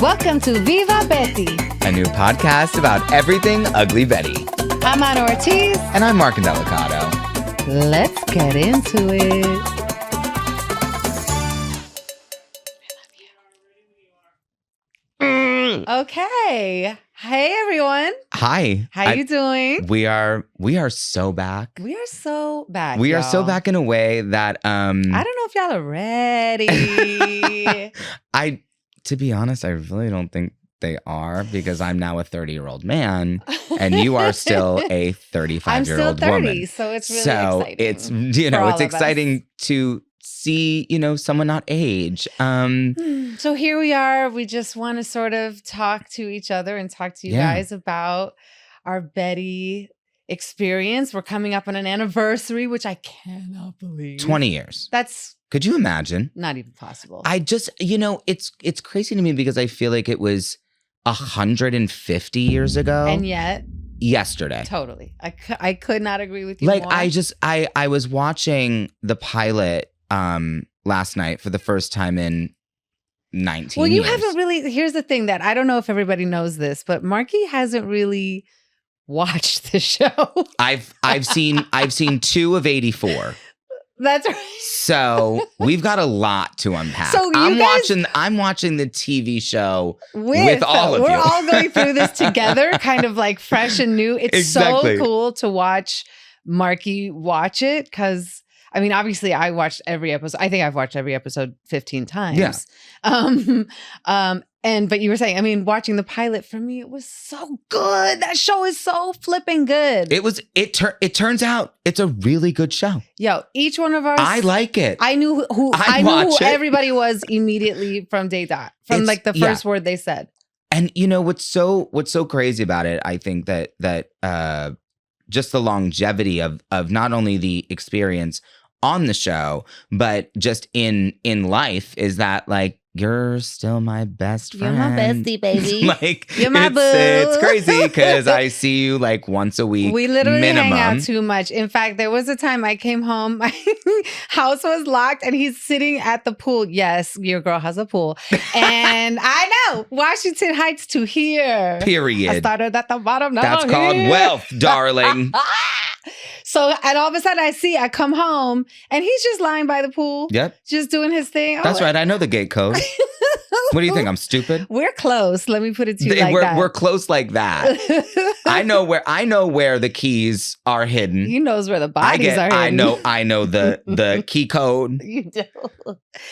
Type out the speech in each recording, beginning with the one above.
Welcome to Viva Betty, a new podcast about everything Ugly Betty. I'm Ana Ortiz. And I'm Mark Indelicato. Let's get into it. Okay. Hey, everyone. Hi. How you doing? We are so back. We are so back. We y'all. are so back in a way that I don't know if y'all are ready. To be honest, I really don't think they are, because I'm now a 30-year-old man and you are still a 35-year-old I'm still 30, woman. so it's really exciting. It's it's exciting to see, someone not age. So here we are. We just want to sort of talk to each other and talk to you guys about our Betty experience. We're coming up on an anniversary, which I cannot believe. 20 years. Could you imagine? Not even possible. I just, it's crazy to me because I feel like it was 150 years ago. And yet. Yesterday. Totally. I could not agree with you more. I was watching the pilot last night for the first time in 19 Well, you years. haven't really, here's the thing that I don't know if everybody knows this, but Marky hasn't really watched the show. I've seen 2 of 84. That's right. So we've got a lot to unpack. So I'm watching the TV show with all of you. We're all going through this together, kind of like fresh and new. It's so cool to watch Marky watch it, because I mean, obviously I watched every episode. I think I've watched every episode 15 times. Yeah. But you were saying, I mean, watching the pilot, for me, it was so good. That show is so flipping good. It turns out it's a really good show. Yo, each one of us. I like it. I knew who everybody was immediately from day dot. From like the first word they said. And what's so crazy about it, I think that just the longevity of not only the experience on the show, but just in life, is that like, you're still my best friend. You're my bestie, baby. Like, you're my boo. It's crazy because I see you like once a week. We literally minimum. hang out too much. In fact, there was a time I came home, my house was locked, and he's sitting at the pool. Yes, your girl has a pool. And I know, Washington Heights to here. Period. I started at the bottom. Now That's I'm called here. wealth, darling. So, and all of a sudden I come home and he's just lying by the pool. Yep. Just doing his thing. That's right. I know the gate code. What do you think? I'm stupid? We're close. Let me put it to you like that. We're close like that. I know where the keys are hidden. He knows where the bodies are hidden. I know the key code. You do.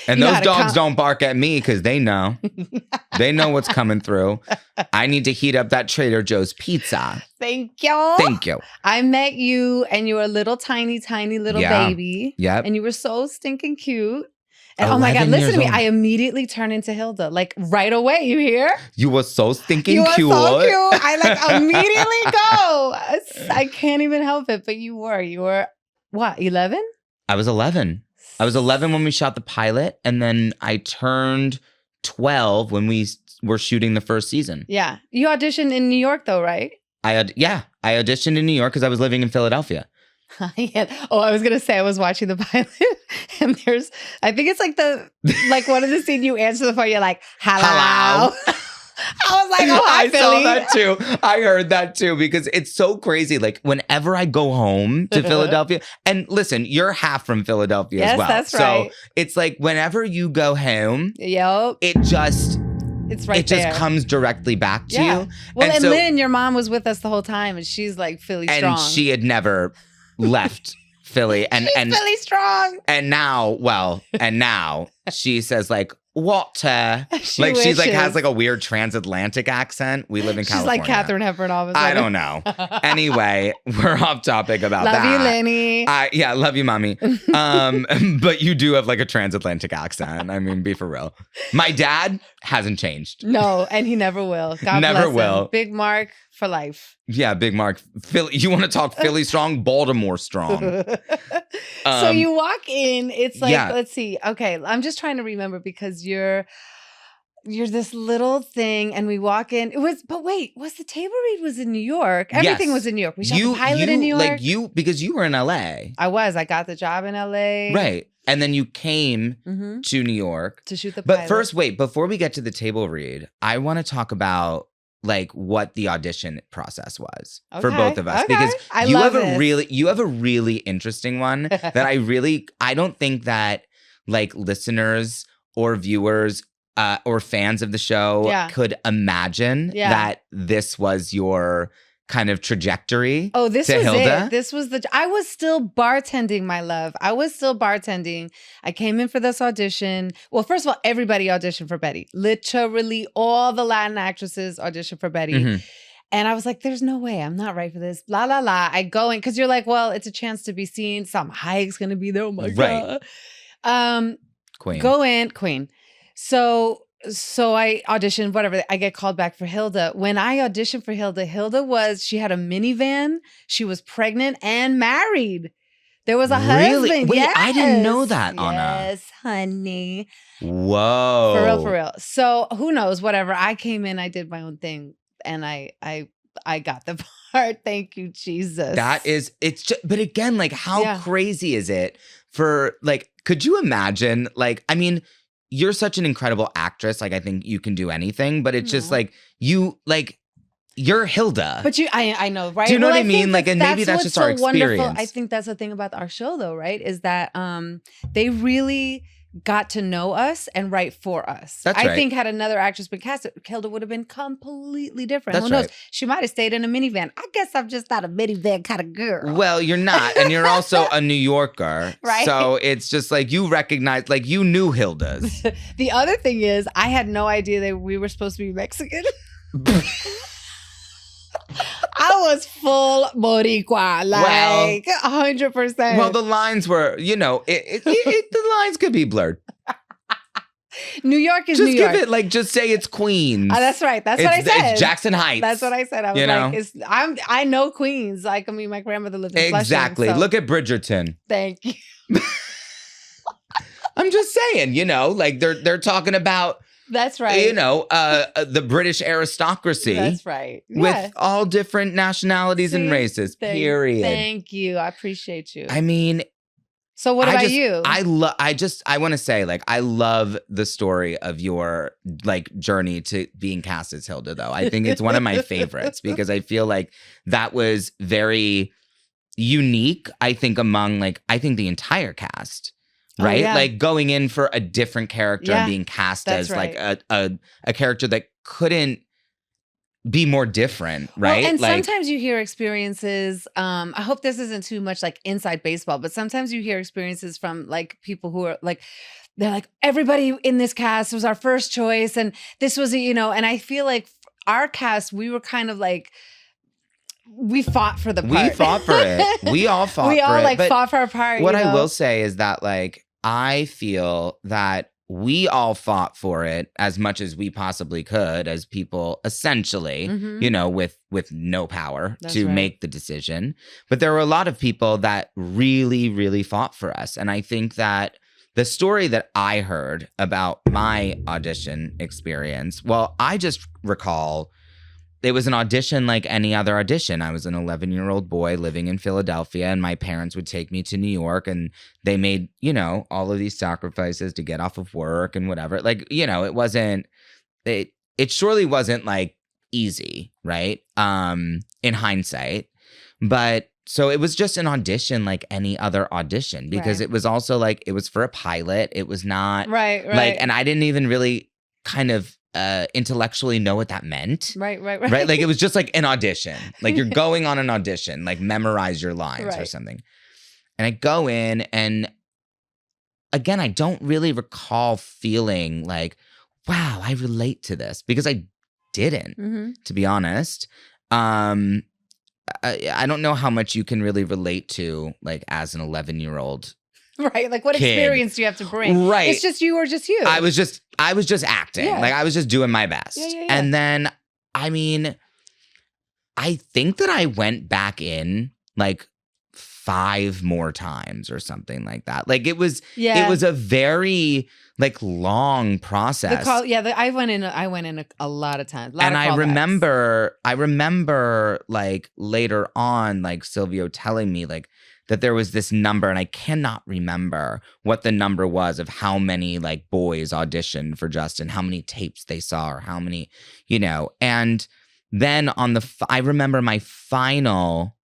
And those dogs don't bark at me because they know. They know what's coming through. I need to heat up that Trader Joe's pizza. Thank you. Thank you. I met you and you were a little tiny little baby. Yep. And you were so stinking cute. And oh my God, listen to me. I immediately turned into Hilda. Like right away, you hear? You were so stinking cute. You were so cute. I like immediately go. I can't even help it. But you were what, 11? I was 11. I was 11 when we shot the pilot. And then I turned 12 when we were shooting the first season. Yeah. You auditioned in New York though, right? I auditioned in New York because I was living in Philadelphia. Yeah. Oh, I was gonna say I was watching the pilot, and I think it's like one of the scenes you answer the phone, you're like, hello. I was like, oh, hi, Philly. I saw that too. I heard that too, because it's so crazy. Like whenever I go home to Philadelphia, and listen, you're half from Philadelphia as well. That's right. So it's like whenever you go home, yep, it's right It just there. comes directly back to you. Well, and Lynn, your mom was with us the whole time, and she's like Philly strong. And she had never left Philly. And Philly strong. And now she says like, water. She's like has like a weird transatlantic accent. We live in California. She's like Katharine Hepburn all of a sudden. I don't know. Anyway, we're off topic about that. Love you, Lenny. Yeah, love you, mommy. But you do have like a transatlantic accent. I mean, be for real. My dad hasn't changed. No, and he never will. God never bless will. Him. Big Mark for life. Yeah, Big Mark. Philly. You want to talk Philly strong? Baltimore strong. So you walk in, it's like, let's see. Okay, I'm just trying to remember because you're this little thing, and we walk in. But wait, was the table read was in New York? Everything was in New York. We shot the pilot in New York. Because you were in LA. I got the job in LA. Right. And then you came to New York. To shoot the pilot. But first, wait, before we get to the table read, I want to talk about like what the audition process was for both of us. Because you have a really interesting one that I don't think that like listeners or viewers or fans of the show could imagine that this was your kind of trajectory. Oh, this was Hilda. it. This was I was still bartending, my love. I was still bartending. I came in for this audition. Well, first of all, everybody auditioned for Betty. Literally all the Latin actresses auditioned for Betty. Mm-hmm. And I was like, there's no way. I'm not right for this. Blah, blah, blah. I go in because you're like, well, it's a chance to be seen. Some Hayek's going to be there. Oh my God. Queen. Go in, Queen. So I auditioned, whatever. I get called back for Hilda. When I auditioned for Hilda, she had a minivan. She was pregnant and married. There was a husband. Wait, yes. I didn't know that, Anna. Yes, honey. Whoa. For real. So who knows, whatever. I came in, I did my own thing, and I got the part. Thank you, Jesus. But again, like how crazy is it for like, could you imagine, like, I mean, you're such an incredible actress. Like, I think you can do anything, but it's just like, you're Hilda. But I know, right? Do you know what I mean? Like, and maybe that's just our experience. Wonderful. I think that's the thing about our show, though, right? Is that they really got to know us and write for us. That's right. I think had another actress been cast, Hilda would have been completely different. Who knows? She might have stayed in a minivan. I guess I'm just not a minivan kind of girl. Well, you're not. And you're also a New Yorker. Right. So it's just like you recognize, like you knew Hilda's. The other thing is, I had no idea that we were supposed to be Mexican. I was full Boricua, like 100%. Well, the lines were, the lines could be blurred. New York is just New York. Just give it, like, just say it's Queens. That's right. That's what I said. It's Jackson Heights. That's what I said. I was like, I know Queens. Like, I mean, my grandmother lived in Flushing. Exactly. So. Look at Bridgerton. Thank you. I'm just saying, like they're talking about. That's right. The British aristocracy. That's right. With all different nationalities and races, period. Thank you. I appreciate you. I mean. So what about you? I want to say, like, I love the story of your, like, journey to being cast as Hilda, though. I think it's one of my favorites because I feel like that was very unique, I think, among, like, I think the entire cast. Right? Oh, yeah. Like going in for a different character and being cast as like a character that couldn't be more different, right? Well, and sometimes you hear experiences, I hope this isn't too much like inside baseball, but sometimes you hear experiences from like people who are like, they're like, everybody in this cast was our first choice. And this was, and I feel like our cast, we were kind of like, we fought for the part. We fought for it. We all fought for it. We all like fought for our part. What I will say is that like, I feel that we all fought for it as much as we possibly could as people essentially, with no power to make the decision. But there were a lot of people that really, really fought for us. And I think that the story that I heard about my audition experience, well, I just recall it was an audition like any other audition. I was an 11-year-old boy living in Philadelphia, and my parents would take me to New York, and they made, all of these sacrifices to get off of work and whatever. Like, it surely wasn't like easy, right? In hindsight. But so it was just an audition like any other audition because it was also like, it was for a pilot. It was not right. Like, and I didn't even really kind of intellectually know what that meant. Right. Like it was just like an audition. Like you're going on an audition, like memorize your lines or something. And I go in and again, I don't really recall feeling like, wow, I relate to this because I didn't, to be honest. I don't know how much you can really relate to like as an 11-year-old. Right. Like what kid. Experience do you have to bring? Right. It's just you or just you. I was just acting. Yeah. Like I was just doing my best. Yeah. And then, I mean, I think that I went back in like 5 more times or something like that. Like it was a very like long process. I went in a lot of times. And I remember like later on, like Silvio telling me like that there was this number, and I cannot remember what the number was of how many like boys auditioned for Justin, how many tapes they saw, or how many, and then I remember my final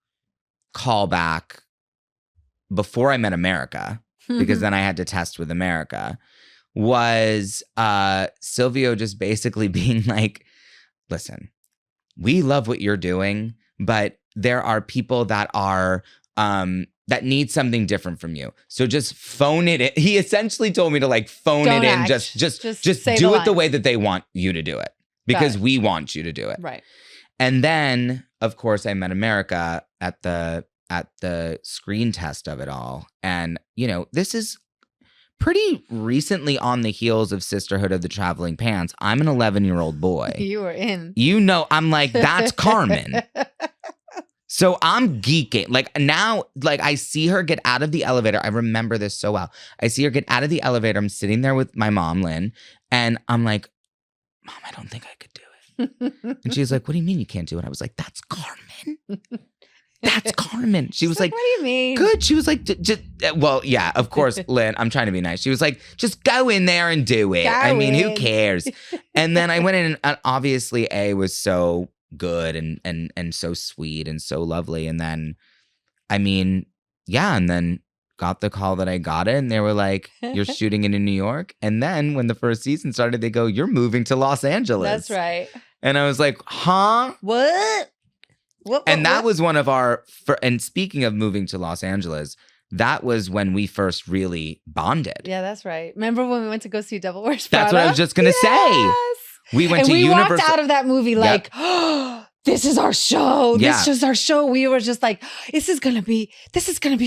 callback before I met America, because then I had to test with America, was Silvio just basically being like, listen, we love what you're doing, but there are people that are that need something different from you. So just phone it in. He essentially told me to like phone it in. Just do it the way that they want you to do it, because we want you to do it. Right. And then, of course, I met America at the screen test of it all. And, this is pretty recently on the heels of Sisterhood of the Traveling Pants. I'm an 11-year-old boy. You were in. I'm like, that's Carmen. So I'm geeking. Like now, like I see her get out of the elevator. I remember this so well. I see her get out of the elevator. I'm sitting there with my mom, Lynn, and I'm like, Mom, I don't think I could do it. And she's like, what do you mean you can't do it? I was like, that's Carmen. That's Carmen. She was like, what do you mean? Good. She was like, just, well, yeah, of course, Lynn, I'm trying to be nice. She was like, just go in there and do it. Who cares? And then I went in, and obviously A was so good and so sweet and so lovely. And then, and then got the call that I got it, and they were like, you're shooting it in New York. And then when the first season started, they go, you're moving to Los Angeles. That's right. And I was like, huh? What? And that was one of our, and speaking of moving to Los Angeles, that was when we first really bonded. Yeah, that's right. Remember when we went to go see Devil Wears Prada? That's what I was just going to say. We went to Universal. Walked out of that movie like, oh, this is our show. This is our show. We were just like, this is going to be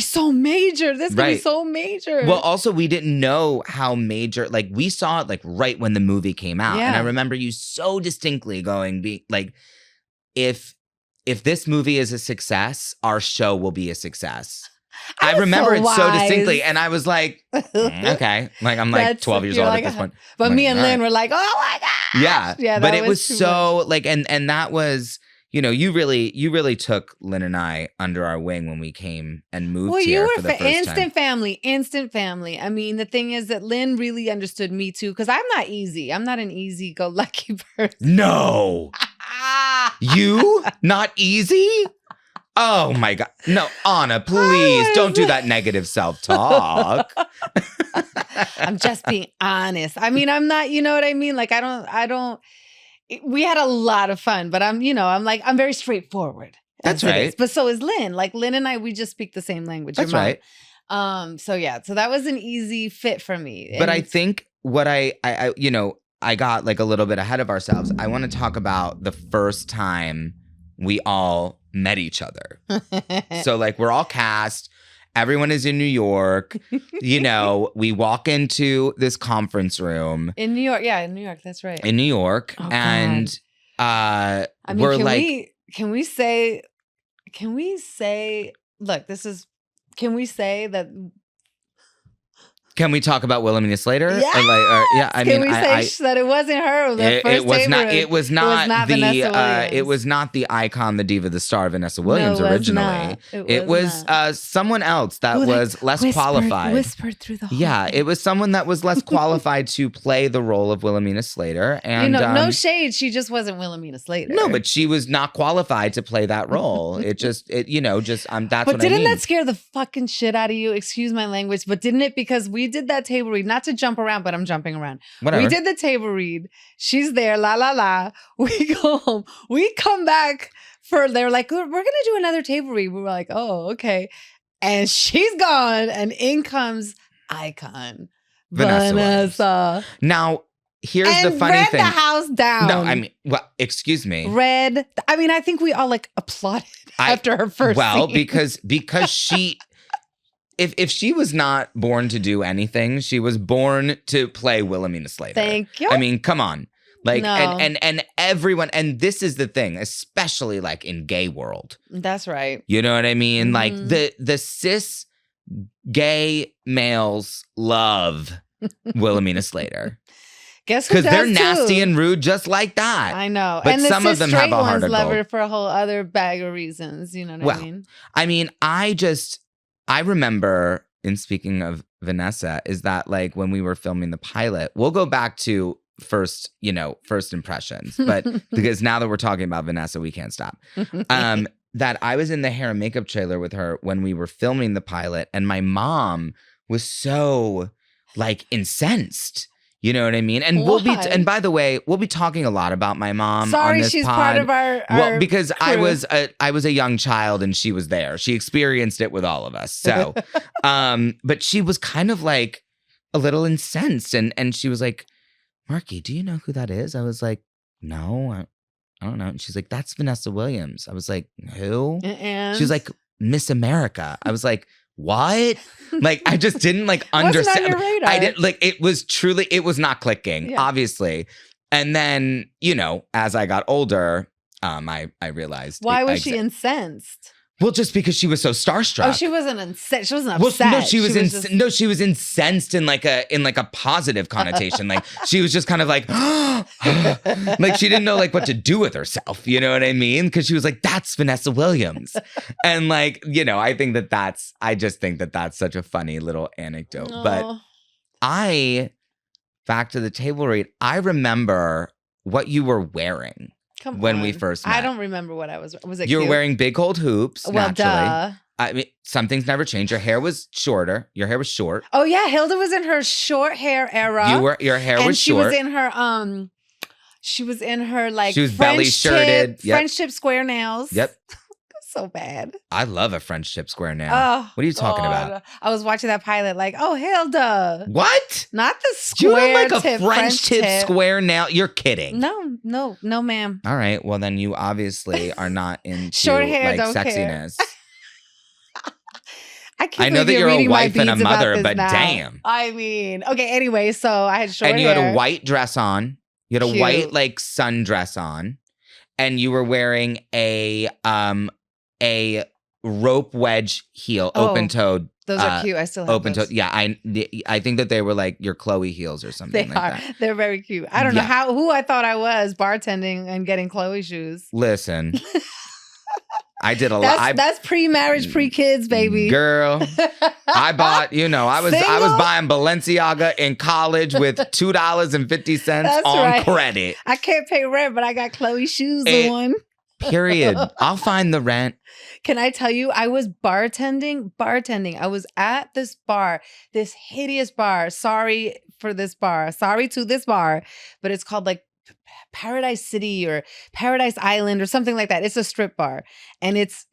so major. This is going to be so major. Well, also, we didn't know how major, like we saw it like right when the movie came out. Yeah. And I remember you so distinctly going, like, if this movie is a success, our show will be a success. I remember it so distinctly. And I was like, okay. Like, I'm like 12 years old at this point. But me and Lynn were like, oh my God. Yeah. Yeah. But it was so much. Like, and that was, you really took Lynn and I under our wing when we came and moved here for the first time. Instant family. I mean, the thing is that Lynn really understood me too, because I'm not easy. I'm not an easy-go-lucky person. No. You? Not easy? Oh my God. No, Anna, please don't do that negative self-talk. I'm just being honest. I mean, I'm not, you know what I mean? Like, I don't, we had a lot of fun, but I'm very straightforward. That's right. But so is Lynn. Like Lynn and I, we just speak the same language. That's right. So that was an easy fit for me. But I think what I got like a little bit ahead of ourselves. I want to talk about the first time we all met each other. So like we're all cast. Everyone is in New York. We walk into this conference room. In New York. Yeah, in New York. That's right. In New York. Oh, and we're like... Can we say, look, can we say that... Can we talk about Wilhelmina Slater? Yeah. Can we say that it wasn't her? It was not the icon, the diva, the star, Vanessa Williams originally. It was someone else that was less qualified. Whispered through the whole thing. It was someone that was less qualified to play the role of Wilhelmina Slater. And no shade, she just wasn't Wilhelmina Slater. No, but she was not qualified to play that role. That's but what I mean. But didn't that scare the fucking shit out of you? Excuse my language, but didn't it? Because we did that table read, not to jump around, but I'm jumping around. Whatever. We did the table read. She's there, la la la. We go home. We come back they're like, we're gonna do another table read. We were like, oh, okay. And she's gone, and in comes icon Vanessa. Now, here's the funny thing. Read the house down. No, I mean, well, excuse me. I think we all like applauded after her first scene. because she... If she was not born to do anything, she was born to play Wilhelmina Slater. Thank you. I mean, come on. Like, No. and everyone, and this is the thing, especially like in gay world. That's right. You know what I mean? Mhm. Like the cis gay males love Wilhelmina Slater. Guess who Because they're does nasty too? and rude just like that. I know. But and the some of them have straight a heart ones of love gold. her for a whole other bag of reasons. You know what I mean? I remember, in speaking of Vanessa, is that like when we were filming the pilot, we'll go back to first impressions, but because now that we're talking about Vanessa, we can't stop. That I was in the hair and makeup trailer with her when we were filming the pilot, and my mom was so like incensed. You know what I mean? And Why? and by the way, we'll be talking a lot about my mom. Sorry, on this she's pod. part of our well, because crew. I was a young child and she was there. She experienced it with all of us. So, but she was kind of like a little incensed, and she was like, "Marky, do you know who that is?" I was like, "No, I don't know." And she's like, "That's Vanessa Williams." I was like, "Who?" And She was like, "Miss America." I was like, "What?" Like, I just didn't like understand. Wasn't on your radar. I didn't like. It was not clicking, obviously. And then, as I got older, I realized. Why was she incensed? Well, just because she was so starstruck. Oh, she wasn't incensed. She wasn't upset. Well, no, she was incensed in like a positive connotation. Like she was just kind of like, like she didn't know like what to do with herself. You know what I mean? Because she was like, "That's Vanessa Williams," and like I think I just think that that's such a funny little anecdote. Aww. But back to the table read. I remember what you were wearing. When we first met. I don't remember what I was. Was it You were cute? wearing big gold hoops, Well, naturally. duh. I mean, some things never change. Your hair was shorter. Your hair was short. Oh yeah, Hilda was in her short hair era. Your hair and was she short. was in her she was in her like She was French belly shirted. tip, Yep. French tip square nails. Yep. So bad. I love a French tip square nail. Oh, What are you talking about? I was watching that pilot like, oh, Hilda. What? Not the You square don't like a tip, French tip square nail? You're kidding. No, ma'am. All right. Well, then you obviously are not into Short hair, like don't care. sexiness. I know that you're a wife and a mother, but now. damn. I mean, okay. Anyway, so I had short And you hair. had a white dress on. You had a Cute. white like sundress on, and you were wearing a rope wedge heel, open toed. Those are cute. I still have Open those. toe. Yeah, I think that they were like your Chloe heels or something They like are. that. They're very cute. I don't know who I thought I was bartending and getting Chloe shoes. Listen, I did a lot. That's pre-marriage, pre-kids, baby. Girl, I bought. I was Single? buying Balenciaga in college with $2.50 That's on right. credit. I can't pay rent, but I got Chloe shoes on. Period. I'll find the rent. Can I tell you, I was bartending. I was at this bar, this hideous bar. Sorry for this bar. Sorry to this bar, but it's called like Paradise City or Paradise Island or something like that. It's a strip bar and it's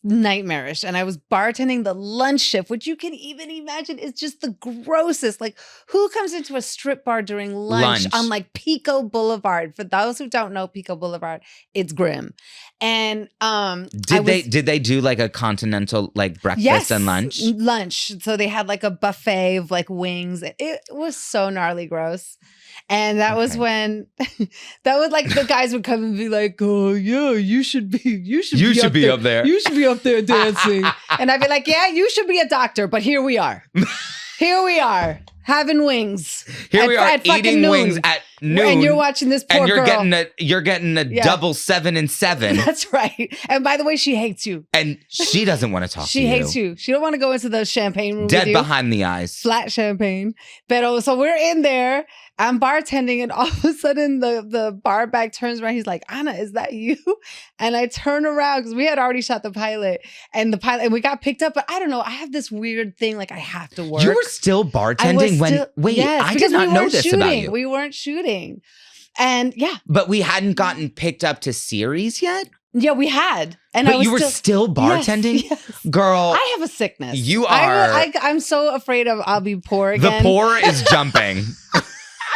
nightmarish. And I was bartending the lunch shift, which you can even imagine is just the grossest. Like, who comes into a strip bar during lunch on like Pico Boulevard? For those who don't know Pico Boulevard, it's grim. And did they do like a continental like breakfast and lunch? Lunch. So they had like a buffet of like wings. It was so gnarly gross. And that was when that was like the guys would come and be like, "Oh yeah, you should be up there. You should be up there dancing." And I'd be like, "Yeah, you should be a doctor, but here we are. Here we are having wings. Here we are eating wings at noon. And you're watching this poor girl. You're getting a double 7 and 7. That's right. And by the way, she hates you. And she doesn't want to talk to you. She hates you. She don't want to go into the champagne room Dead with you. behind the eyes. Flat champagne. But so we're in there. I'm bartending, and all of a sudden the bar back turns around. He's like, "Anna, is that you?" And I turn around because we had already shot the pilot, and we got picked up. But I don't know. I have this weird thing like I have to work. You were still bartending yes, I did not know this about you. We weren't shooting, and but we hadn't gotten picked up to series yet. Yeah, we had. And but you were still bartending? Yes. Girl. I have a sickness. You are. I'm so afraid I'll be poor again. The poor is jumping.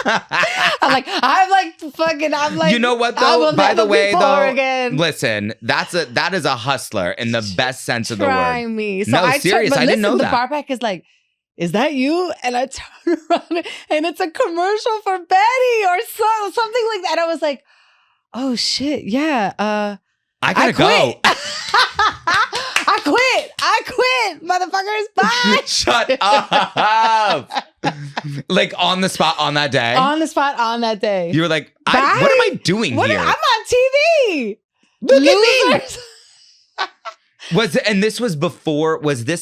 I'm like, you know what though? By the way, though, again. Listen, that is a hustler in the best sense of the word. Try me. So no, serious. I didn't know that. The bar back is like, "Is that you?" And I turn around and it's a commercial for Betty or something like that. And I was like, oh shit, yeah. I gotta go. I quit, motherfuckers. Bye. Shut up. Like on the spot on that day? On the spot on that day. You were like, what am I doing here? I'm on TV. Look at me. Was this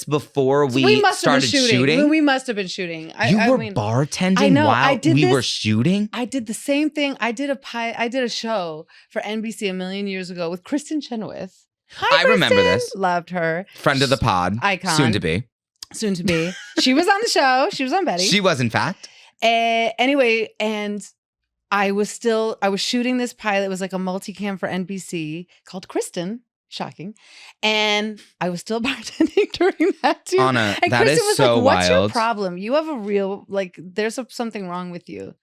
before we started shooting? We must have been shooting. You were bartending while we were shooting? I did the same thing. I did a show for NBC a million years ago with Kristen Chenoweth. Hi, I remember this. Loved her. Friend of the pod. Icon. Soon to be. She was on the show. She was on Betty. She was, in fact. Anyway, and I was shooting this pilot. It was like a multicam for NBC called Kristen. Shocking. And I was still bartending during that too. Anna, and that Kristen is was so like, what's wild. your problem? You have a real, there's something wrong with you.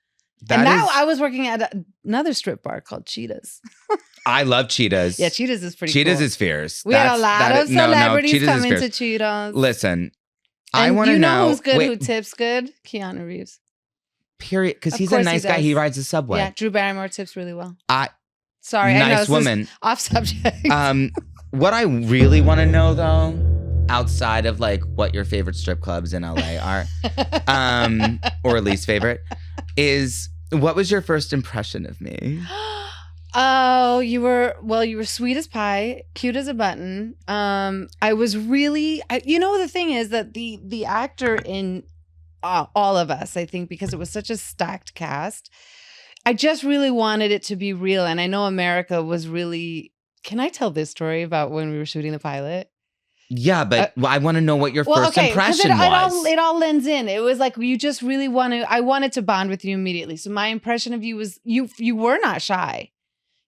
That and now I was working at another strip bar called Cheetahs. I love Cheetahs. Yeah, Cheetahs is pretty Cheetahs cool. is fierce. We had a lot of celebrities coming to Cheetahs. Listen, I want to know. Who's good, who tips good? Keanu Reeves. Period. Because he's a nice guy. He rides the subway. Yeah, Drew Barrymore tips really well. Sorry, I know. Nice woman. Off subject. What I really want to know, though, outside of like what your favorite strip clubs in LA are, or least favorite, is what was your first impression of me? Oh, you were sweet as pie, cute as a button. I was really, the thing is that the actor in all of us, I think, because it was such a stacked cast, I just really wanted it to be real. And I know America was really. Can I tell this story about when we were shooting the pilot? Yeah, but I want to know what your first impression was. It all lends in. It was like you just really I wanted to bond with you immediately. So my impression of you was you were not shy.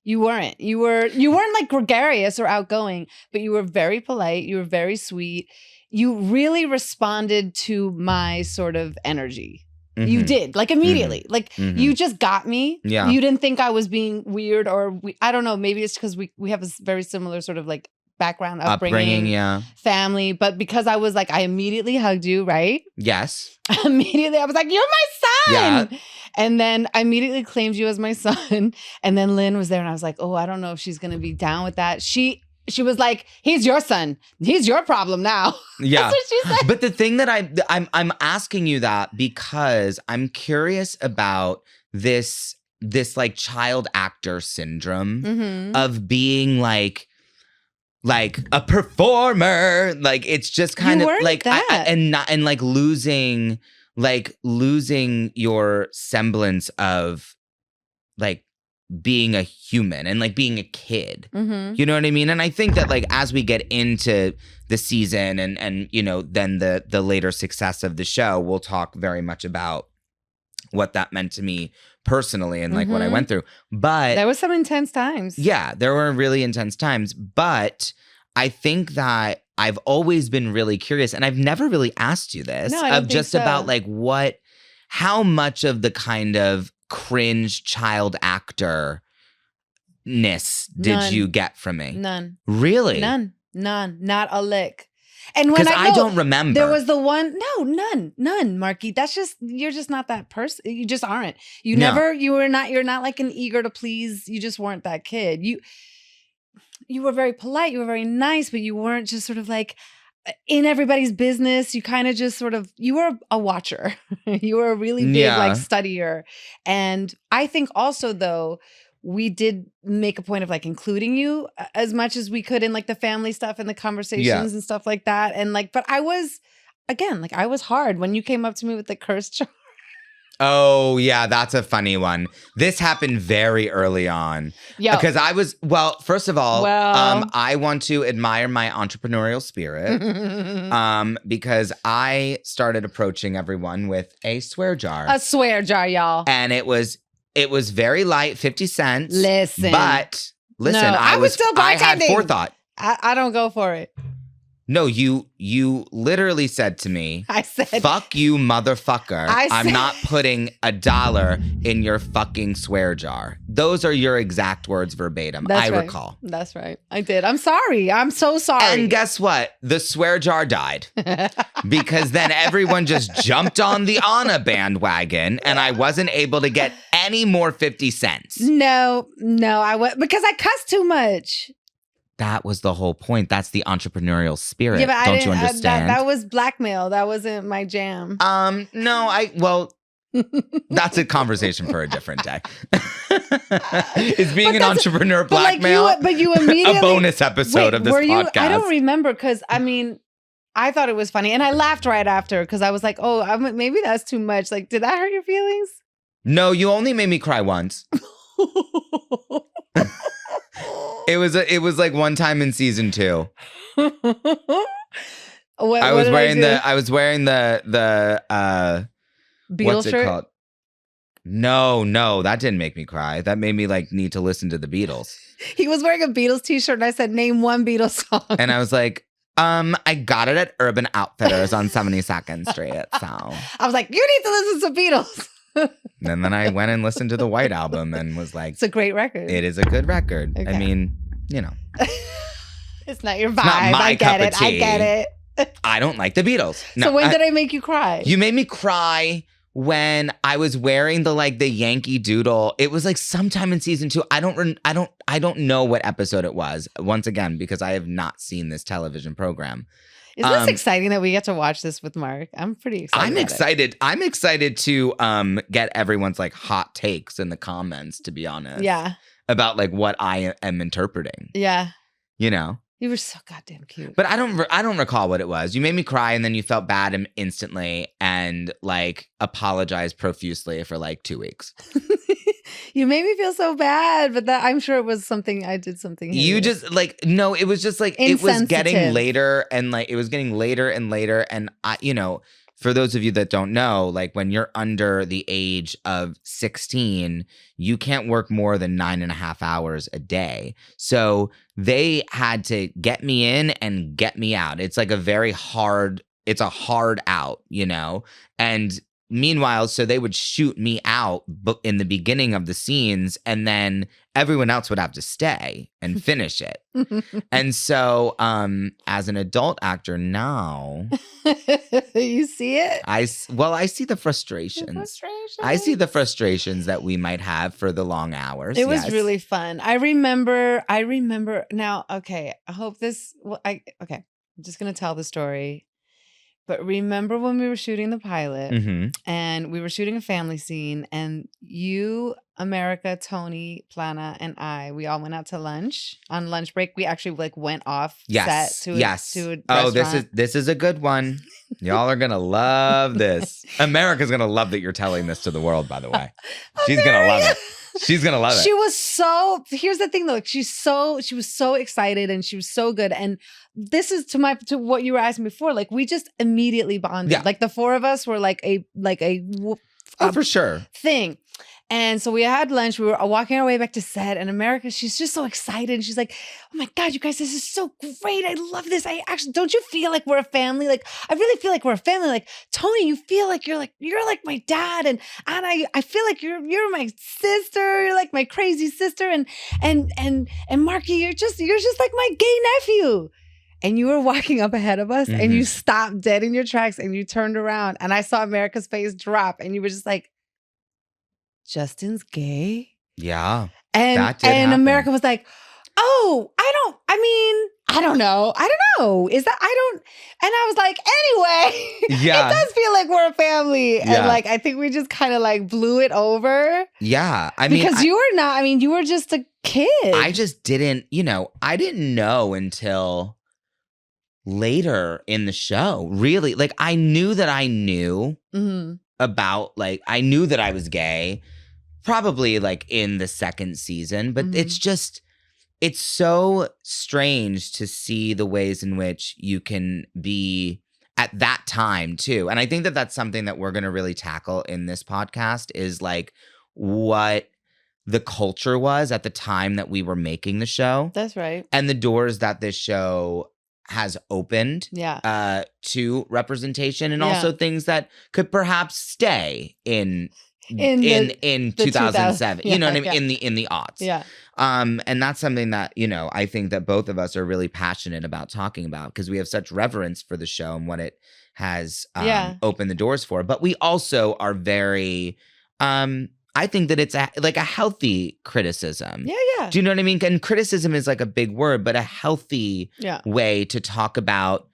You weren't. You weren't like gregarious or outgoing, but you were very polite. You were very sweet. You really responded to my sort of energy. Mm-hmm. You did, like immediately. Mm-hmm. Like you just got me. Yeah. You didn't think I was being weird or I don't know. Maybe it's because we have a very similar sort of like background, upbringing, yeah, family. But because I was like, I immediately hugged you, right? Yes. Immediately, I was like, "You're my son." Yeah. And then I immediately claimed you as my son. And then Lynn was there, and I was like, "Oh, I don't know if she's gonna be down with that." She was like, "He's your son. He's your problem now." Yeah. That's what she said. But the thing that I'm asking you that because I'm curious about this like child actor syndrome of being like a performer. Like it's just kind of like and losing your semblance of like being a human and like being a kid. Mm-hmm. You know what I mean? And I think that like as we get into the season and then the later success of the show, we'll talk very much about what that meant to me personally and like what I went through. But there was some intense times. Yeah, there were really intense times. But I think that I've always been really curious, and I've never really asked you this, about like how much of the kind of cringe child actor-ness did you get from me? None. Really? None. Not a lick. And when I don't remember. There was the one, none, Marky. You're just not that person. You just aren't. You're not like an eager to please. You just weren't that kid. You were very polite. You were very nice, but you weren't just sort of like in everybody's business. You kind of just sort of, you were a watcher. You were a really big like studier. And I think also though, we did make a point of like including you as much as we could in like the family stuff and the conversations and stuff like that. And like, but I was hard when you came up to me with the curse charge. Oh, yeah, that's a funny one. This happened very early on. Yeah. Because first of all, I want to admire my entrepreneurial spirit because I started approaching everyone with a swear jar. A swear jar, y'all. And it was very light, 50 cents. Listen. But listen, no, I was still bartending. I had forethought. I don't go for it. No, you literally said to me, I said, fuck you, motherfucker. I'm not putting $1 in your fucking swear jar. Those are your exact words verbatim. I recall. That's right. I did. I'm sorry. I'm so sorry. And guess what? The swear jar died. Because then everyone just jumped on the Anna bandwagon and I wasn't able to get any more 50 cents. No, because I cussed too much. That was the whole point. That's the entrepreneurial spirit. Yeah, but don't you understand? That was blackmail. That wasn't my jam. Well, that's a conversation for a different day. Is being an entrepreneur blackmail? But you immediately a bonus episode of this podcast. I don't remember because I thought it was funny and I laughed right after because I was like, oh, maybe that's too much. Like, did that hurt your feelings? No, you only made me cry once. It was like one time in season 2. I was wearing the Beatles what's it shirt? called? No, that didn't make me cry. That made me need to listen to the Beatles. He was wearing a Beatles t-shirt and I said, name one Beatles song. And I was like, I got it at Urban Outfitters on 72nd Street. So I was like, you need to listen to Beatles. And then I went and listened to the White Album and was like, it's a great record. It is a good record. Okay. I mean, it's not your vibe. I get it. I don't like the Beatles. No, so when did I make you cry? You made me cry when I was wearing the Yankee Doodle. It was sometime in season 2. I don't know what episode it was. Once again, because I have not seen this television program. Isn't this exciting that we get to watch this with Mark? I'm pretty excited. I'm excited to get everyone's hot takes in the comments, to be honest. Yeah. About what I am interpreting. Yeah. You were so goddamn cute. But I don't recall what it was. You made me cry and then you felt bad instantly and apologized profusely for 2 weeks. You made me feel so bad, but I'm sure it was something I did something. Hideous. You just no, it was just it was getting later and it was getting later and later. And for those of you that don't know, when you're under the age of 16, you can't work more than 9.5 hours a day. So they had to get me in and get me out. It's it's a hard out, and meanwhile, so they would shoot me out in the beginning of the scenes and then everyone else would have to stay and finish it. And so as an adult actor now. You see it? I see the frustrations. I see the frustrations that we might have for the long hours. It was really fun. I remember now, okay, I hope this, I'm just going to tell the story. But remember when we were shooting the pilot and we were shooting a family scene and you, America, Tony, Plana, and we all went out to lunch. On lunch break, we actually went off set to a restaurant. This is a good one. Y'all are going to love this. America's going to love that you're telling this to the world, by the way. She's going to love it. She's gonna love it. She was so. Here's the thing, though. She was so excited, and she was so good. And this is to what you were asking before. We just immediately bonded. Yeah. The four of us were for sure thing. And so we had lunch. We were walking our way back to set, and America, she's just so excited. And she's like, "Oh my God, you guys, this is so great! I love this. I actually, don't you feel like we're a family? I really feel like we're a family. Tony, you feel like you're like my dad, and Anna, I feel like you're my sister. You're like my crazy sister, and Marky, you're just like my gay nephew." And you were walking up ahead of us, and you stopped dead in your tracks, and you turned around, and I saw America's face drop, and you were just like, Justin's gay? Yeah. And America was like, oh, I don't know. Is that, and I was like, anyway, yeah. It does feel like we're a family. Yeah. And I think we just kind of blew it over. Yeah. Because you were not, you were just a kid. I just didn't, I didn't know until later in the show, really. I knew that I knew about, I knew that I was gay. Probably in the second season, but it's so strange to see the ways in which you can be at that time too. And I think that that's something that we're going to really tackle in this podcast is what the culture was at the time that we were making the show. That's right. And the doors that this show has opened to representation, and also things that could perhaps stay in 2007. You know what I mean? In the aughts. Yeah. And that's something that, you know, I think that both of us are really passionate about talking about, because we have such reverence for the show and what it has opened the doors for. But we also are very, I think that it's like a healthy criticism. Yeah, yeah. Do you know what I mean? And criticism is like a big word, but a healthy way to talk about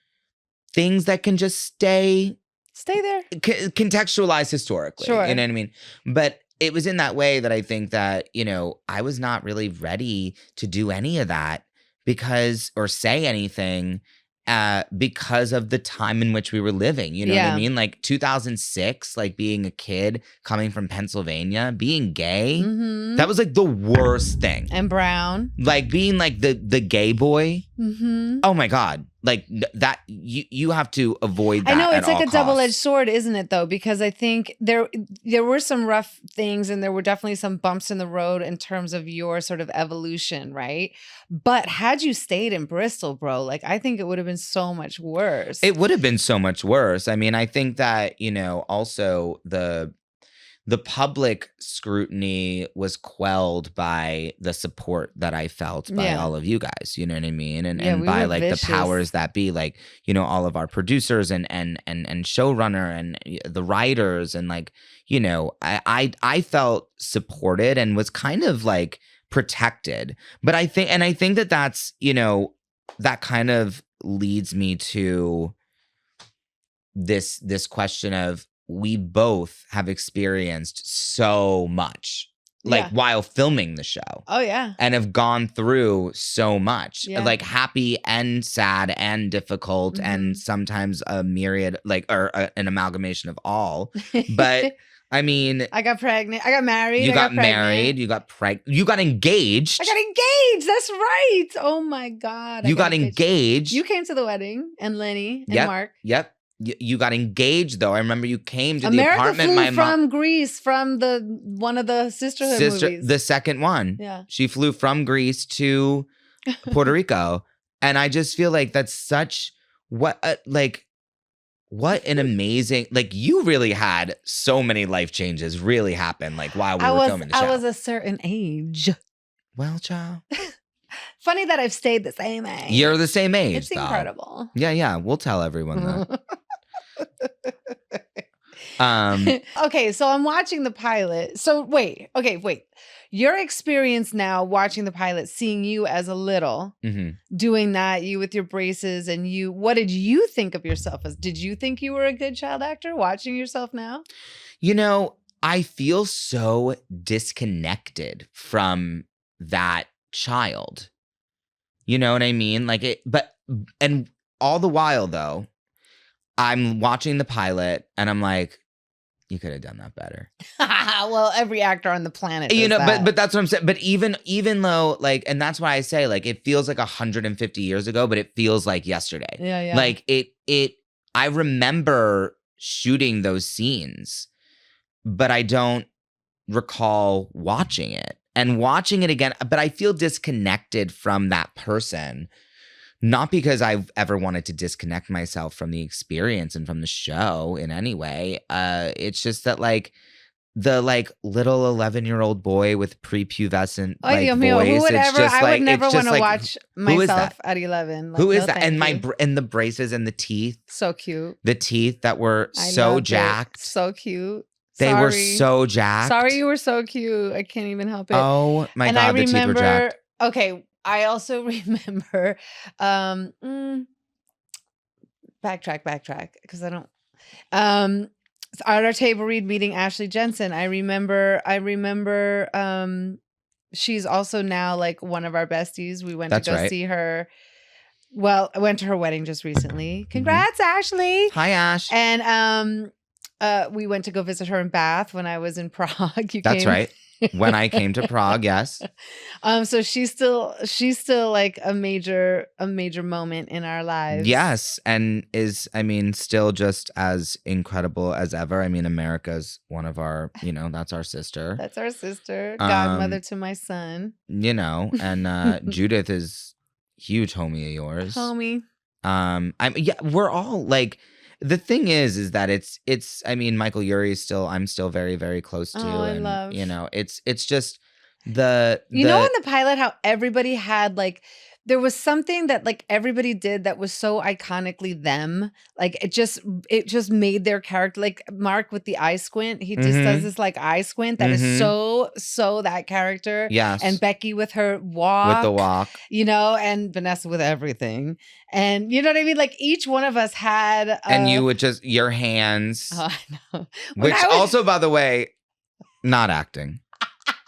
things that can just stay there. Contextualized historically. Sure. You know what I mean? But it was in that way that I think that, you know, I was not really ready to do any of that or say anything because of the time in which we were living. You know what I mean? Like 2006, like being a kid coming from Pennsylvania, being gay, that was like the worst thing. And brown. Like being like the gay boy. Oh my God. Like that, you have to avoid that. I know, it's like a costs. double-edged sword, isn't it, though? Because I think there were some rough things, and there were definitely some bumps in the road in terms of your sort of evolution, right? But had you stayed in Bristol, bro, like I think it would have been so much worse. It would have been so much worse. I mean, I think that, you know, also the public scrutiny was quelled by the support that I felt by all of you guys, you know what I mean? And by like vicious. The powers that be, like, you know, all of our producers and showrunner and the writers, and like, you know, I felt supported and was kind of like protected. But I think that that's, you know, that kind of leads me to this question of, we both have experienced so much, like while filming the show. Oh, yeah. And have gone through so much, like happy and sad and difficult, and sometimes a myriad, like, or an amalgamation of all. But I mean, I got pregnant. I got married. You got married. You got pregnant. You got engaged. I got engaged. That's right. Oh my God. You got engaged. You came to the wedding, and Lenny and Mark. Yep. You got engaged, though. I remember you came to America the apartment. Flew from Greece, from one of the sisterhood movies. The second one. Yeah. She flew from Greece to Puerto Rico. And I just feel like that's such, what an amazing, like, you really had so many life changes really happen, like, while we were filming the show. I was a certain age. Well, child. Funny that I've stayed the same age. You're the same age, It's incredible. Yeah. We'll tell everyone that. Okay, so I'm watching the pilot. So wait. Your experience now watching the pilot, seeing you as a little, doing that, you with your braces, and what did you think of yourself as? Did you think you were a good child actor watching yourself now? You know, I feel so disconnected from that child. You know what I mean? Like and all the while, though, I'm watching the pilot and I'm like, you could have done that better. Well, every actor on the planet does, you know, that. but that's what I'm saying. But even though, like, and that's why I say, like, it feels like 150 years ago, but it feels like yesterday. Yeah. Like I remember shooting those scenes, but I don't recall watching it and watching it again. But I feel disconnected from that person. Not because I've ever wanted to disconnect myself from the experience and from the show in any way. It's just that, like, the little 11-year-old boy with prepubescent voice. Who would ever? Just, I would never want to watch myself at 11. Who is that? And the braces and the teeth. So cute. The teeth that were so jacked. So cute. They were so jacked. Sorry, you were so cute. I can't even help it. Oh my God, the teeth were jacked. Okay. I also remember, backtrack, because I don't, at our table read meeting Ashley Jensen, I remember, she's also now like one of our besties. We went to go see her. Well, I went to her wedding just recently. Congrats, Ashley. Hi, Ash. And, we went to go visit her in Bath when I was in Prague. That's right. When I came to Prague, yes. So she's still like a major moment in our lives. Yes, and is, I mean, still just as incredible as ever. I mean, America's one of our, you know, that's our sister. That's our sister, godmother to my son. You know, and Judith is huge homie of yours. Homie. We're all like, the thing is that it's. I mean, Michael Urie is still. I'm still very, very close to, I and love. it's just the. You know, in the pilot, how everybody had like. There was something that like everybody did that was so iconically them. Like it just made their character, like Mark with the eye squint. He just does this like eye squint that is so that character. Yes. And Becky with her walk. With the walk. You know, and Vanessa with everything. And you know what I mean? Like each one of us had and you would just your hands. Oh, I know. Which also, by the way, not acting.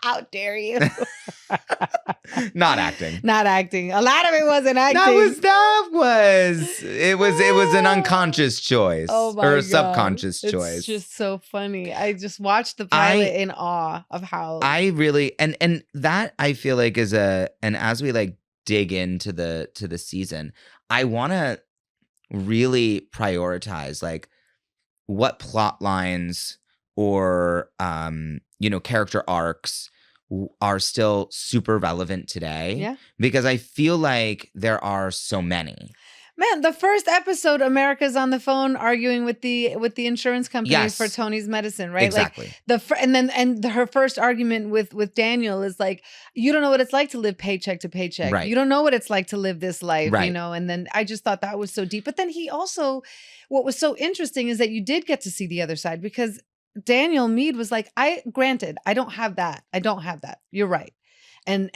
How dare you? Not acting. Not acting. A lot of it wasn't acting. It was an unconscious choice. Oh my or a God. subconscious choice. It's just so funny. I just watched the pilot in awe of how I really and that I feel like is and as we like dig into the season, I want to really prioritize like what plot lines or character arcs are still super relevant today. Yeah. Because I feel like there are so many. Man, the first episode, America's on the phone arguing with the insurance company for Tony's medicine, right? Exactly. Like her first argument with Daniel is like, you don't know what it's like to live paycheck to paycheck. Right. You don't know what it's like to live this life, right. you know? And then I just thought that was so deep. But then he also, what was so interesting is that you did get to see the other side because Daniel Meade was like, I don't have that. I don't have that. You're right. And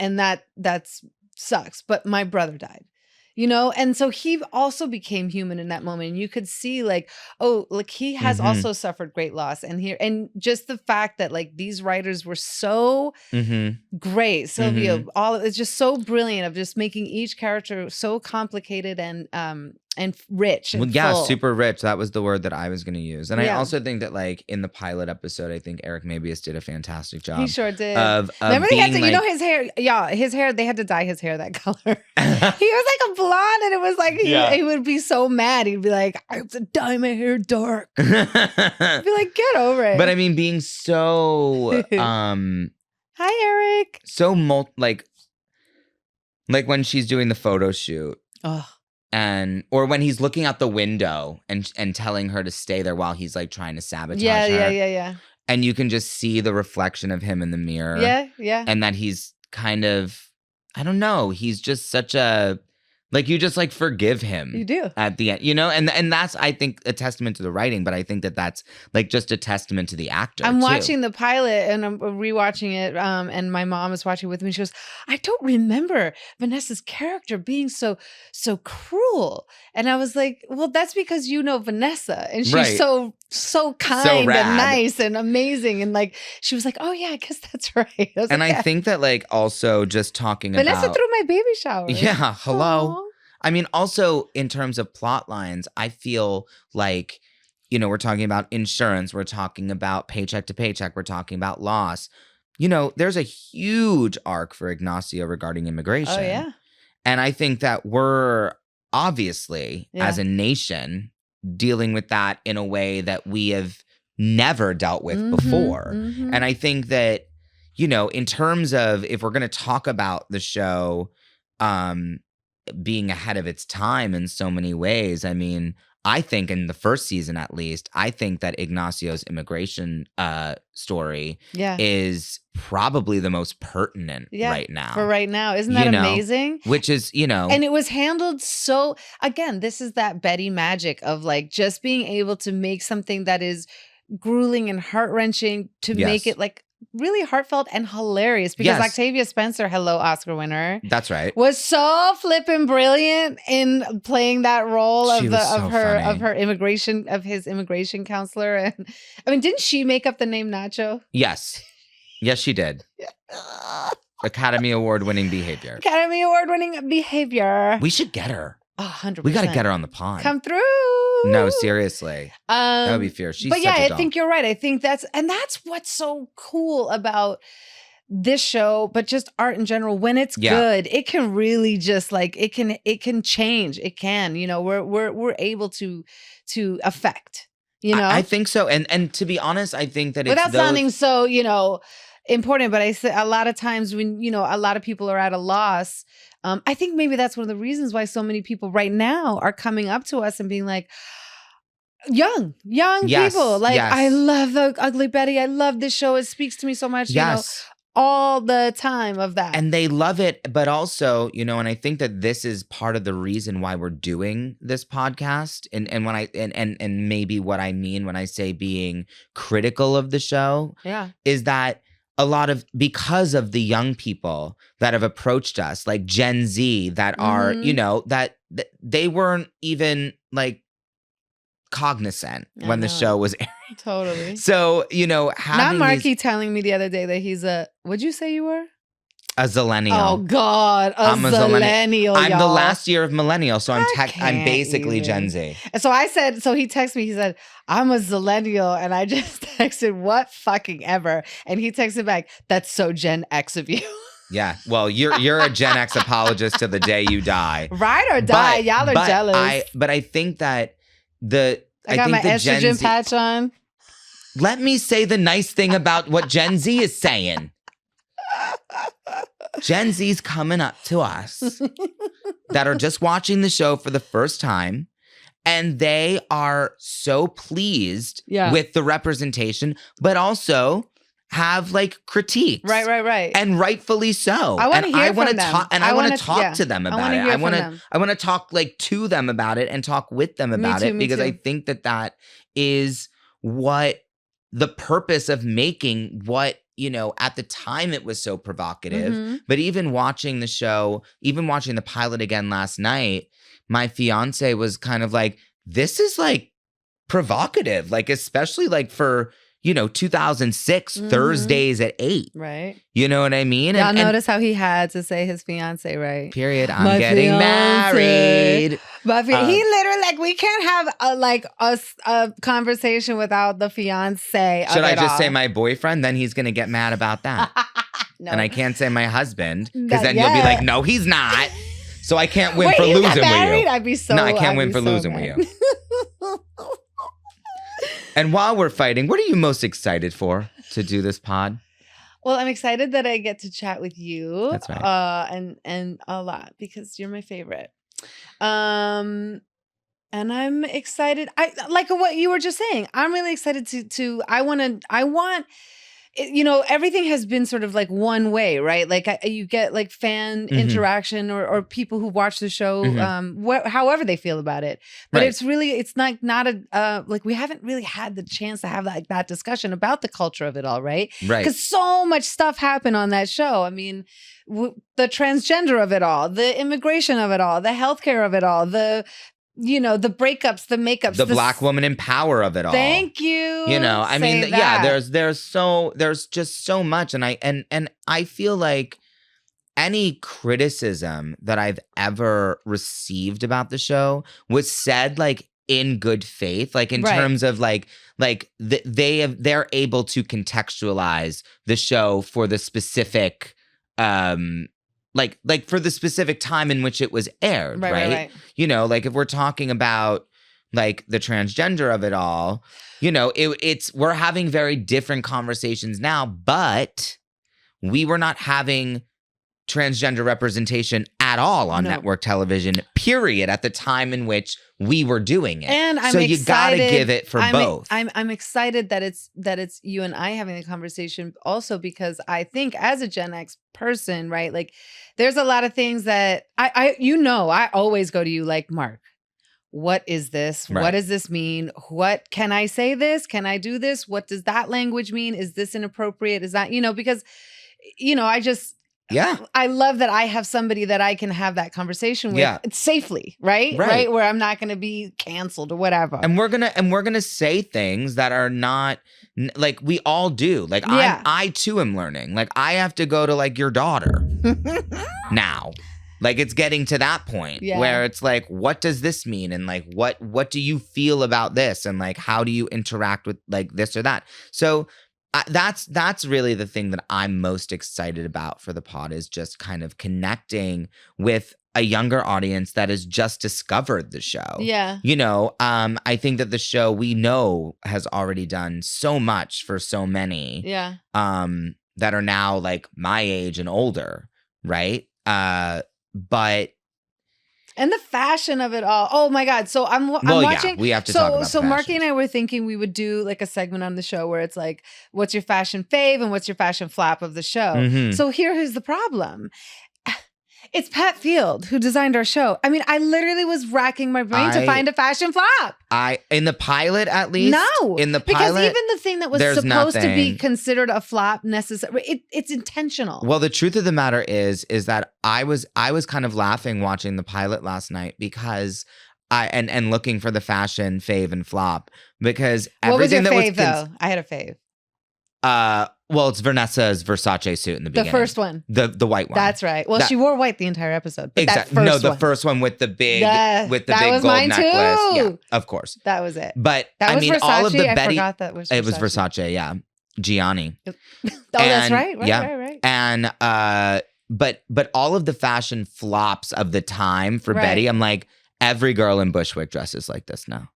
that's sucks. But my brother died. You know, and so he also became human in that moment. You could see like, oh, like he has also suffered great loss. And just the fact that like these writers were so great, Sylvia, it's just so brilliant of just making each character so complicated and rich. And full. Super rich. That was the word that I was going to use. And I also think that like in the pilot episode, I think Eric Mabius did a fantastic job. He sure did. Remember he had to, you know, his hair. Yeah, his hair. They had to dye his hair that color. He was like a blonde, and it was like he would be so mad. He'd be like, "I have to dye my hair dark." Be like, "Get over it." But I mean, being so hi, Eric. So like when she's doing the photo shoot. Oh. Or when he's looking out the window and telling her to stay there while he's like trying to sabotage her. Yeah. And you can just see the reflection of him in the mirror. Yeah. And that he's kind of, I don't know, he's just such a, like you just like forgive him. You do. At the end, you know? And that's, I think, a testament to the writing, but I think that that's like just a testament to the actor. I'm watching the pilot and I'm rewatching it. And my mom is watching with me. She goes, I don't remember Vanessa's character being so cruel. And I was like, well, that's because you know Vanessa. And she's so kind and nice and amazing. And like, she was like, oh yeah, I guess that's right. I think that like also just talking Vanessa about. threw my baby shower. Yeah. Hello. Aww. I mean, also in terms of plot lines, I feel like, you know, we're talking about insurance, we're talking about paycheck to paycheck, we're talking about loss. You know, there's a huge arc for Ignacio regarding immigration. Oh, yeah. And I think that we're obviously, as a nation, dealing with that in a way that we have never dealt with before. And I think that, you know, in terms of if we're going to talk about the show, being ahead of its time in so many ways. I mean, I think in the first season, at least, I think that Ignacio's immigration story is probably the most pertinent right now. For right now. Isn't that amazing? Which is, you know. And it was handled so, again, this is that Betty magic of like just being able to make something that is grueling and heart-wrenching to make it like really heartfelt and hilarious because Octavia Spencer, hello Oscar winner. That's right. Was so flippin' brilliant in playing that role of his immigration counselor. And I mean, didn't she make up the name Nacho? Yes. Yes, she did. Academy Award winning behavior. We should get her. 100%. We got to get her on the pond. Come through. No, seriously. That would be fierce. She's but yeah, such a doll. I think you're right. I think that's what's so cool about this show, but just art in general. When it's good, it can really just like it can change. It can, you know, we're able to affect, you know. I think so. And to be honest, I think that without sounding so, you know, important. But I say a lot of times when, a lot of people are at a loss, I think maybe that's one of the reasons why so many people right now are coming up to us and being like, young people, like, I love the Ugly Betty. I love this show. It speaks to me so much. All the time of that. And they love it, but also, and I think that this is part of the reason why we're doing this podcast. And when and maybe what I mean when I say being critical of the show is that because of the young people that have approached us, like Gen Z, that are, that they weren't even like cognizant when the show was airing. Totally. So, not Marky telling me the other day that he's what'd you say you were? A zillennial. Oh God, I'm a zillennial. I'm the last year of millennial, so I'm basically Gen Z. And so I said, so he texted me, he said, I'm a zillennial, and I just texted, what fucking ever? And he texted back, that's so Gen X of you. Yeah, well, you're a Gen X apologist to the day you die. Ride or die, y'all are jealous. But I think that I got my estrogen patch on. Let me say the nice thing about what Gen Z is saying. Gen Z's coming up to us that are just watching the show for the first time, and they are so pleased with the representation, but also have like critiques. Right. And rightfully so. I want to hear from them. I want to talk to them about it. I want to talk like to them about it and talk with them about it, because I think that is what the purpose of making what, at the time it was so provocative. But even watching the show, even watching the pilot again last night, my fiance was kind of like, this is like provocative, like especially like for 2006 Thursdays at 8. Right. You know what I mean? Y'all notice how he had to say his fiance, right? Period. I'm getting married. But he literally, like, we can't have a conversation without the fiance. Should I just say my boyfriend? Then he's going to get mad about that. No. And I can't say my husband, because then you'll be like, no, he's not. So I can't win for losing with you. I'd be so. No, I can't win for losing with you. And while we're fighting, what are you most excited for to do this pod? Well, I'm excited that I get to chat with you. That's right. And a lot, because you're my favorite. And I'm excited. I like what you were just saying. I'm really excited to I want everything has been sort of like one way, right? Like you get like fan interaction or people who watch the show, however they feel about it. But it's not like we haven't really had the chance to have that discussion about the culture of it all, right? Right. Because so much stuff happened on that show. I mean, the transgender of it all, the immigration of it all, the healthcare of it all, the breakups, the makeups, the Black woman in power of it all. Thank you. I mean, there's just so much. And I feel like any criticism that I've ever received about the show was said like in good faith, like in terms of they're able to contextualize the show for the specific like for the specific time in which it was aired, right? Like if we're talking about like the transgender of it all, we're having very different conversations now, but we were not having transgender representation at all on network television, period, at the time in which we were doing it. And I'm excited. You gotta give it for both. I'm excited that it's you and I having the conversation also, because I think as a Gen X person, right, like there's a lot of things that I always go to you like, Mark, what is this? Right. What does this mean? What can I say this? Can I do this? What does that language mean? Is this inappropriate? Is that, because, I love that I have somebody that I can have that conversation with safely, right? Where I'm not going to be canceled or whatever. And we're gonna say things that are not like we all do. Like I too am learning. Like I have to go to like your daughter now. Like it's getting to that point where it's like, what does this mean? And like, what do you feel about this? And like, how do you interact with like this or that? So that's really the thing that I'm most excited about for the pod, is just kind of connecting with a younger audience that has just discovered the show. Yeah. I think that the show we know has already done so much for so many. Yeah. that are now like my age and older, right? But and the fashion of it all. Oh my God. So I'm watching. Yeah, we have to talk about So Marky and I were thinking we would do like a segment on the show where it's like, what's your fashion fave and what's your fashion flop of the show? Mm-hmm. So here's the problem. It's Pat Field who designed our show. I mean, I literally was racking my brain to find a fashion flop. In the pilot, at least? No. In the pilot, because even the thing that was supposed to be nothing. Considered a flop, it's intentional. Well, the truth of the matter is that I was kind of laughing watching the pilot last night because and looking for the fashion fave and flop because everything what was your fave, though? I had a fave. Well, it's Vanessa's Versace suit in the beginning. The first one. The white one. That's right. Well, she wore white the entire episode. But exactly. No, the first one with the big gold necklace. Too. Yeah, of course. That was it. But that was I mean, Versace. all of the Betty. I forgot that was Versace. It was Versace, yeah. Gianni. That's right. Right. And but all of the fashion flops of the time for Betty, I'm like, every girl in Bushwick dresses like this now.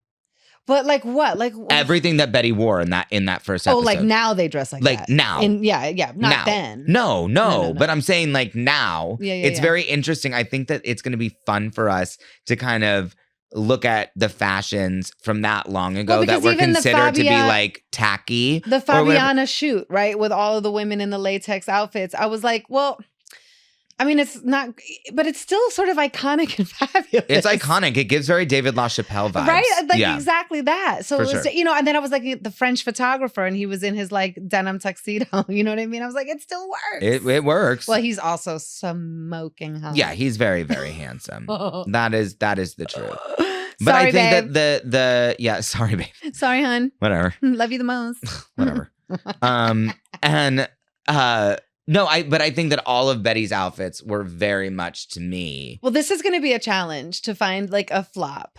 But like what? Like everything that Betty wore in that first episode. Oh, like now they dress like that. Like now. Not now. then. No. But I'm saying like now. It's very interesting. I think that it's going to be fun for us to kind of look at the fashions from that long ago that were considered to be like tacky. The Fabiana shoot, right? With all of the women in the latex outfits. I was like, well, I mean, it's not, but it's still sort of iconic and fabulous. It's iconic. It gives very David LaChapelle vibes. Right? Like exactly that. So, for it was, sure. And then I was like the French photographer and he was in his like denim tuxedo. You know what I mean? I was like, it still works. It works. Well, he's also smoking hot. Yeah, he's very, very handsome. That is the truth. But Sorry, I think babe. that yeah, sorry, babe. Sorry, hun. Whatever. Love you the most. Whatever. No, but I think that all of Betty's outfits were very much to me. Well, this is going to be a challenge to find like a flop.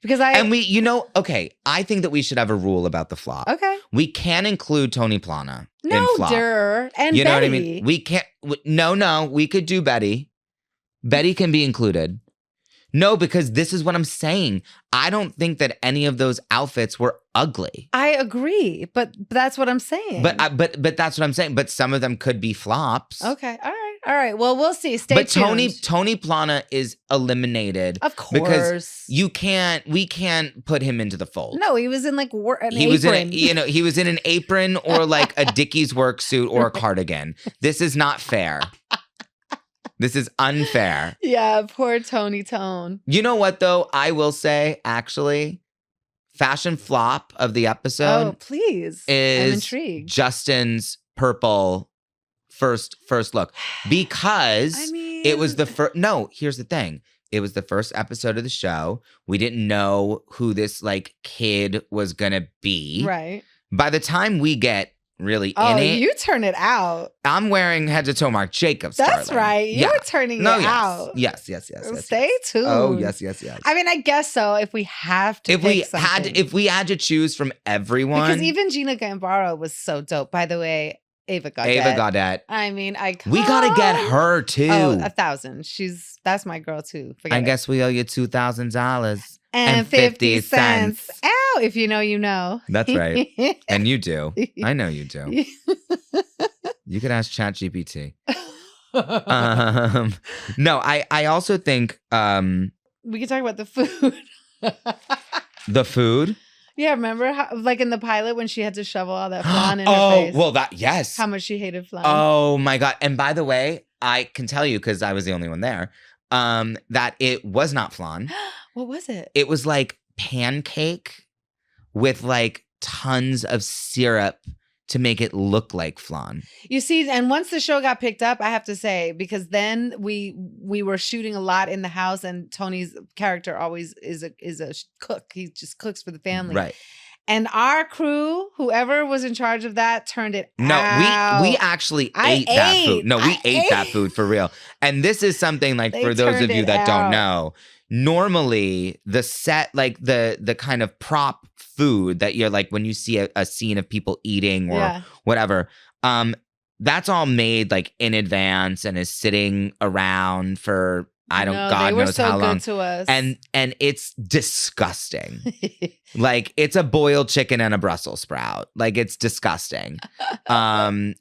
Because I think that we should have a rule about the flop. Okay. We can include Tony Plana in flop. And you Betty. know what I mean? We can't. No, we could do Betty. Betty can be included. No, because this is what I'm saying. I don't think that any of those outfits were ugly. I agree, but that's what I'm saying. But that's what I'm saying. But some of them could be flops. Okay, all right. Well, we'll see. Stay tuned. But Tony Plana is eliminated, of course, because we can't put him into the fold. No, he was in like an he apron. He was in an apron or like a Dickies work suit or a cardigan. This is not fair. This is unfair. Yeah, poor Tony Tone. You know what, though? I will say, actually, fashion flop of the episode. Oh, please. I'm intrigued. Justin's purple first look. Because it was the first. No, here's the thing. It was the first episode of the show. We didn't know who this like kid was going to be. Right. By the time we get really in it. You turn it out. I'm wearing head to toe Marc Jacobs. That's darling. right. You're turning it out. Yes. Stay tuned. Oh, yes. I mean, I guess so. If we have to, if we had to choose from everyone, because even Gina Gambaro was so dope. By the way, Ava Gaudet. I mean, we gotta get her too. Oh, 1,000. That's my girl too. I guess we owe you $2,000 and 50 cents. Ow! If you know, you know. That's right. And you do. I know you do. You could ask ChatGPT. No, I also think we could talk about the food. The food? Yeah, remember how, like in the pilot when she had to shovel all that flan in her face? Oh, well, yes. How much she hated flan. Oh my God. And by the way, I can tell you, because I was the only one there, that it was not flan. What was it? It was like pancake with like tons of syrup to make it look like flan. You see, and once the show got picked up, I have to say, because then we were shooting a lot in the house, and Tony's character always is a cook. He just cooks for the family. Right. And our crew, whoever was in charge of that, turned it out. No, we actually ate that food. No, we ate that food for real. And this is something like, for those of you that don't know, normally the set, like the kind of prop food that you're like when you see a scene of people eating or whatever, that's all made like in advance and is sitting around for God knows so how long. good to us. And it's disgusting. Like it's a boiled chicken and a Brussels sprout. Like it's disgusting. And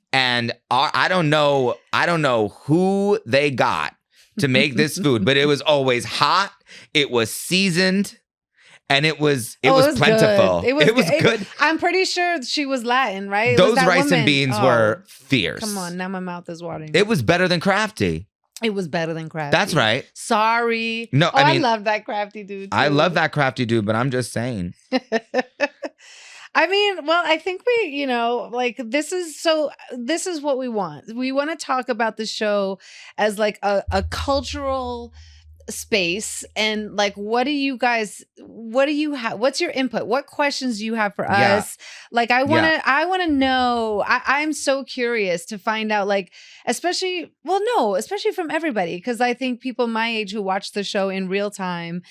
I don't know who they got to make this food, but it was always hot. It was seasoned. And it was plentiful. Good. It was good. I'm pretty sure she was Latin, right? Those rice and beans were fierce. Come on, now my mouth is watering. It was better than Crafty. It was better than Crafty. That's right. Sorry. No, I mean, I love that Crafty dude too. I love that Crafty dude, but I'm just saying. I mean, well, I think we, like this is what we want. We want to talk about the show as like a cultural space, and like what do you have, what's your input, what questions do you have for us? Like I want to know. I'm so curious to find out, like especially from everybody, because I think people my age who watch the show in real time,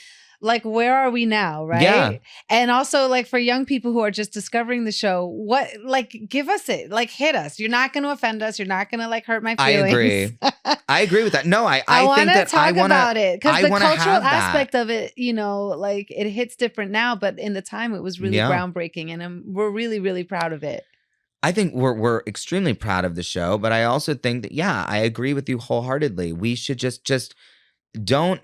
like where are we now, right? Yeah. And also like for young people who are just discovering the show, what, like give us it, like hit us. You're not going to offend us. You're not going to like hurt my feelings. I agree with that. No, I want to talk about it, because the cultural aspect of it, like it hits different now, but in the time it was really groundbreaking, and we're really, really proud of it. I think we're extremely proud of the show, but I also think that, I agree with you wholeheartedly. We should just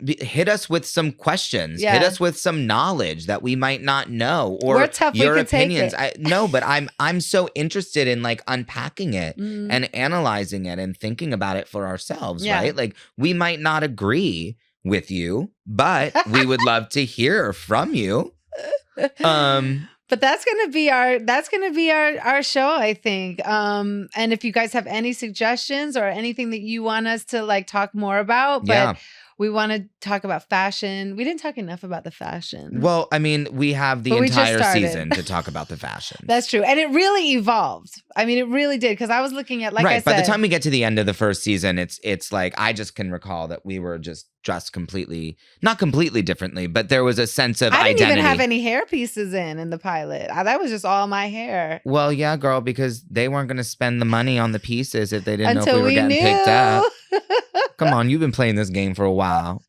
hit us with some questions. Hit us with some knowledge that we might not know, or we're tough, your we can opinions. take it. No, but I'm so interested in like unpacking it and analyzing it and thinking about it for ourselves, right? Like we might not agree with you, but we would love to hear from you. But that's gonna be our show, I think. And if you guys have any suggestions or anything that you want us to like talk more about, but we want to talk about fashion. We didn't talk enough about the fashion. Well, I mean, we have the entire season to talk about the fashion. That's true. And it really evolved. I mean, it really did. Because I was looking at, like I said. By the time we get to the end of the first season, it's like, I just can recall that we were just dressed not completely differently, but there was a sense of identity. I didn't even have any hair pieces in the pilot. That was just all my hair. Well, yeah, girl, because they weren't going to spend the money on the pieces if they didn't know if we were getting picked up. Come on, you've been playing this game for a while.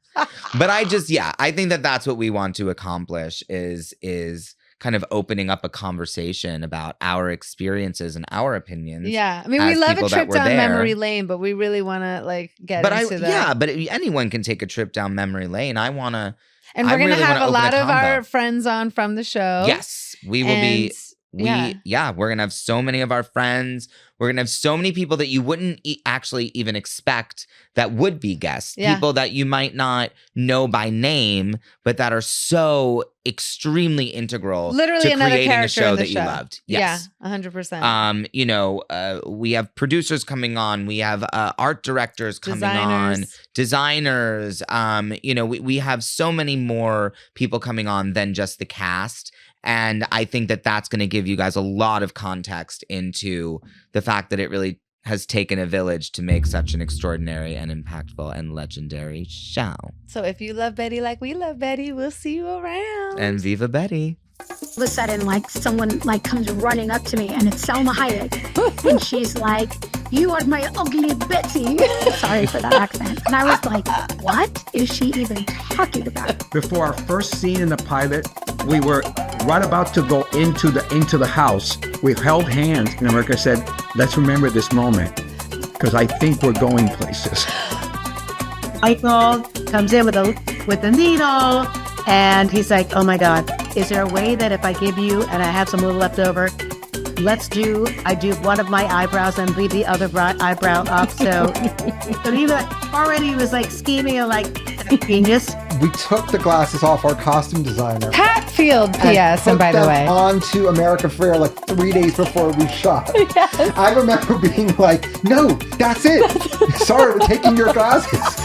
But I think that that's what we want to accomplish is kind of opening up a conversation about our experiences and our opinions. Yeah. I mean, we love a trip down memory lane, but we really want to like get into that. Yeah, but anyone can take a trip down memory lane. And we're going to have a lot of our friends on from the show. Yes, we will be. We're going to have so many of our friends. We're going to have so many people that you wouldn't actually even expect that would be guests. Yeah. People that you might not know by name, but that are so extremely integral to creating a show that you loved. Yes. Yeah, 100%. We have producers coming on. We have art directors coming on. Designers. We have so many more people coming on than just the cast. And I think that that's going to give you guys a lot of context into the fact that it really has taken a village to make such an extraordinary and impactful and legendary show. So if you love Betty like we love Betty, we'll see you around. And Viva Betty. All of a sudden, like someone like comes running up to me, and it's Salma Hayek, and she's like, "You are my ugly Betty." Sorry for that accent. And I was like, "What is she even talking about?" Before our first scene in the pilot, we were right about to go into the house. We held hands, and America said, "Let's remember this moment, because I think we're going places." Michael comes in with a needle, and he's like, "Oh my God, is there a way that if I give you and I have some little left over, I do one of my eyebrows and leave the other eyebrow up?" So he already was like scheming and like genius. We took the glasses off our costume designer. Hatfield, P.S. And by the way, onto America Fair like 3 days before we shot. Yes. I remember being like, "No, that's it. Sorry, we're taking your glasses."